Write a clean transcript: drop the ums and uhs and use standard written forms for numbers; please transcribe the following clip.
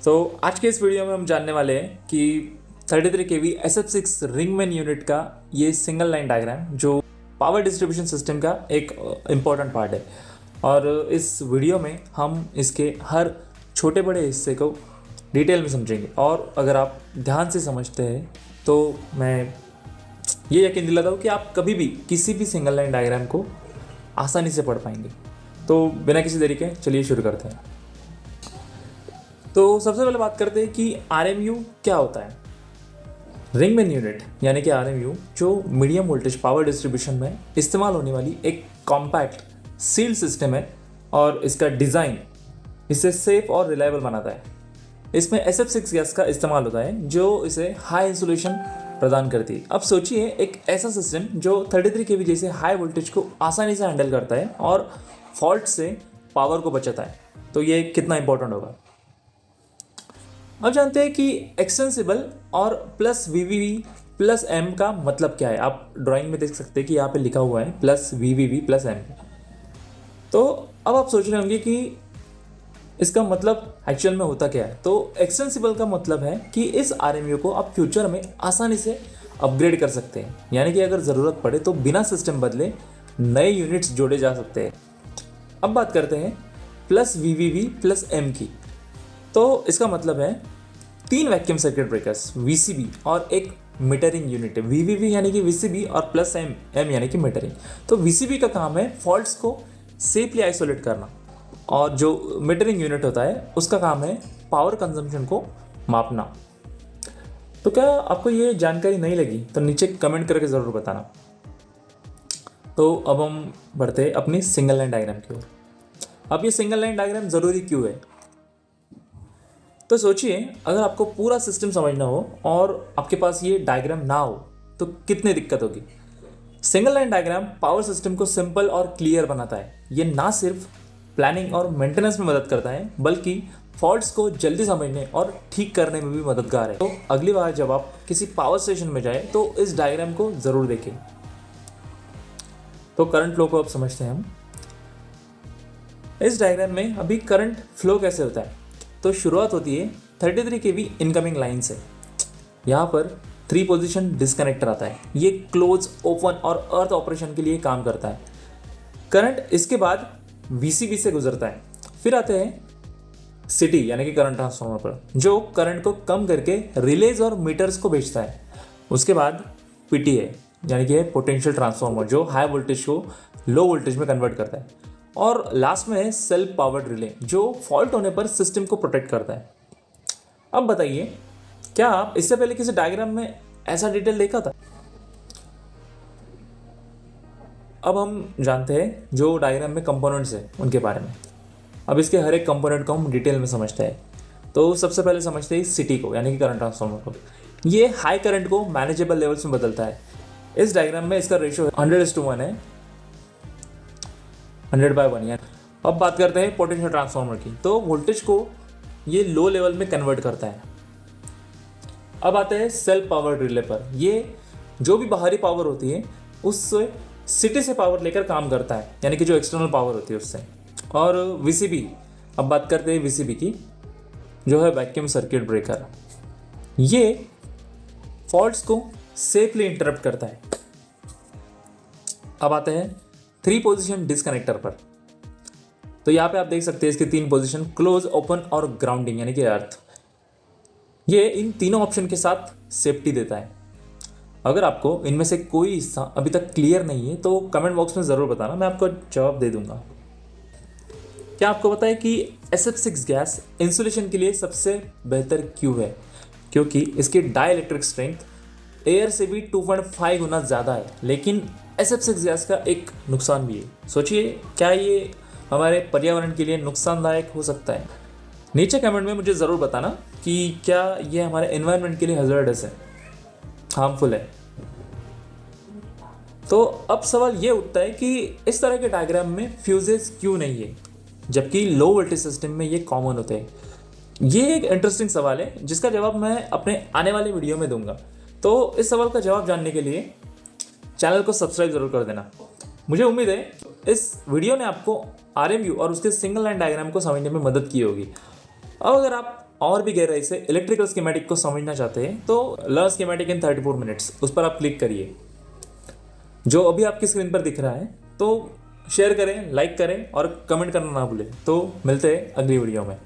तो आज के इस वीडियो में हम जानने वाले हैं कि 33 kV SF6 रिंगमैन यूनिट का ये सिंगल लाइन डायग्राम जो पावर डिस्ट्रीब्यूशन सिस्टम का एक इम्पॉर्टेंट पार्ट है। और इस वीडियो में हम इसके हर छोटे बड़े हिस्से को डिटेल में समझेंगे, और अगर आप ध्यान से समझते हैं तो मैं ये यकीन दिलाता हूँ कि आप कभी भी किसी भी सिंगल लाइन डायग्राम को आसानी से पढ़ पाएंगे। तो बिना किसी देरी के चलिए शुरू करते हैं। तो सबसे पहले बात करते हैं कि RMU क्या होता है। रिंगमैन यूनिट यानी कि RMU जो मीडियम वोल्टेज पावर डिस्ट्रीब्यूशन में इस्तेमाल होने वाली एक कॉम्पैक्ट सील्ड सिस्टम है, और इसका डिज़ाइन इसे सेफ और रिलायबल बनाता है। इसमें SF6 गैस का इस्तेमाल होता है जो इसे हाई इंसुलेशन प्रदान करती है। अब सोचिए एक ऐसा सिस्टम जो 33 kV जैसे हाई वोल्टेज को आसानी से हैंडल करता है और फॉल्ट से पावर को बचाता है, तो ये कितना इंपॉर्टेंट होगा। अब जानते हैं कि एक्सटेंसिबल और प्लस VVV प्लस M का मतलब क्या है। आप ड्राइंग में देख सकते हैं कि यहाँ पे लिखा हुआ है प्लस VVV प्लस M। तो अब आप सोच रहे होंगे कि इसका मतलब एक्चुअल में होता क्या है। तो एक्सटेंसिबल का मतलब है कि इस RMU को आप फ्यूचर में आसानी से अपग्रेड कर सकते हैं, यानी कि अगर ज़रूरत पड़े तो बिना सिस्टम बदले नए यूनिट्स जोड़े जा सकते हैं। अब बात करते हैं प्लस VVV प्लस M की। तो इसका मतलब है 3 वैक्यूम सर्किट ब्रेकर्स VCB और एक मीटरिंग यूनिट है। VVV यानी कि VCB और प्लस M यानी कि मीटरिंग। तो VCB का काम है फॉल्ट्स को सेफली आइसोलेट करना, और जो मीटरिंग यूनिट होता है उसका काम है पावर कंजम्पशन को मापना। तो क्या आपको ये जानकारी नहीं लगी तो नीचे कमेंट करके ज़रूर बताना। तो अब हम बढ़ते हैं अपनी सिंगल लाइन डायग्राम की ओर। अब ये सिंगल लाइन डायग्राम ज़रूरी क्यों है। तो सोचिए अगर आपको पूरा सिस्टम समझना हो और आपके पास ये डायग्राम ना हो तो कितनी दिक्कत होगी। Single line diagram power system को सिंपल और क्लियर बनाता है। ये ना सिर्फ प्लानिंग और मेंटेनेंस में मदद करता है बल्कि फॉल्ट्स को जल्दी समझने और ठीक करने में भी मददगार है। तो अगली बार जब आप किसी पावर स्टेशन में जाए तो इस डायग्राम को ज़रूर देखें। तो करंट फ्लो को अब समझते हैं हम। इस डायग्राम में अभी करंट फ्लो कैसे होता है। तो शुरुआत होती है 33 kV इनकमिंग लाइन से। यहाँ पर 3 पोजीशन डिस्कनेक्टर आता है। ये क्लोज, ओपन और अर्थ ऑपरेशन के लिए काम करता है। करंट इसके बाद VCB से गुजरता है। फिर आते हैं सिटी यानी कि करंट ट्रांसफार्मर पर, जो करंट को कम करके रिलेज और मीटर्स को भेजता है। उसके बाद PTA यानी कि पोटेंशियल ट्रांसफार्मर जो हाई वोल्टेज को लो वोल्टेज में कन्वर्ट करता है। और लास्ट में है सेल्फ पावर्ड रिले जो फॉल्ट होने पर सिस्टम को प्रोटेक्ट करता है। अब बताइए क्या आप इससे पहले किसी डायग्राम में ऐसा डिटेल देखा था। अब हम जानते हैं जो डायग्राम में कंपोनेंट्स हैं उनके बारे में। अब इसके हर एक कंपोनेंट को हम डिटेल में समझते हैं। तो सबसे पहले समझते हैं सिटी को यानी कि करंट ट्रांसफार्मर को। ये हाई करंट को मैनेजेबल लेवल्स में बदलता है। इस डायग्राम में इसका रेशियो 100:1 है, 100/1। अब बात करते हैं पोटेंशियल ट्रांसफार्मर की। तो वोल्टेज को ये लो लेवल में कन्वर्ट करता है। अब आते हैं सेल्फ पावर रिले पर। ये जो भी बाहरी पावर होती है उससे सिटी से पावर लेकर काम करता है, यानी कि जो एक्सटर्नल पावर होती है उससे। और VCB, अब बात करते हैं VCB की, जो है वैक्यूम सर्किट ब्रेकर। ये फॉल्ट्स को सेफली इंटरप्ट करता है। अब आते हैं 3 पोजीशन डिस्कनेक्टर पर। तो यहाँ पे आप देख सकते हैं इसके 3 पोजीशन, क्लोज, ओपन और ग्राउंडिंग यानी कि अर्थ। ये इन तीनों ऑप्शन के साथ सेफ्टी देता है। अगर आपको इनमें से कोई हिस्सा अभी तक क्लियर नहीं है तो कमेंट बॉक्स में ज़रूर बताना, मैं आपको जवाब दे दूंगा। क्या आपको पता है कि SF6 गैस इंसुलेशन के लिए सबसे बेहतर क्यों है। क्योंकि इसकी डाइलेक्ट्रिक स्ट्रेंथ एयर से भी 2.5 गुना ज़्यादा है। लेकिन SF6 गैस का एक नुकसान भी है। सोचिए क्या ये हमारे पर्यावरण के लिए नुकसानदायक हो सकता है। नीचे कमेंट में मुझे ज़रूर बताना कि क्या ये हमारे एनवायरनमेंट के लिए हज़ार्डस है, हार्मफुल है। तो अब सवाल ये उठता है कि इस तरह के डायग्राम में फ्यूजेस क्यों नहीं है, जबकि लो वोल्टेज सिस्टम में ये कॉमन होते हैं। ये एक इंटरेस्टिंग सवाल है जिसका जवाब मैं अपने आने वाले वीडियो में दूंगा। तो इस सवाल का जवाब जानने के लिए चैनल को सब्सक्राइब जरूर कर देना। मुझे उम्मीद है इस वीडियो ने आपको RMU और उसके सिंगल लाइन डायग्राम को समझने में मदद की होगी। अब अगर आप और भी गहराई से इलेक्ट्रिकल स्कीमेटिक को समझना चाहते हैं तो लर्न स्कीमेटिक इन 34 मिनट्स उस पर आप क्लिक करिए, जो अभी आपकी स्क्रीन पर दिख रहा है। तो शेयर करें, लाइक करें और कमेंट करना ना भूलें। तो मिलते हैं अगली वीडियो में।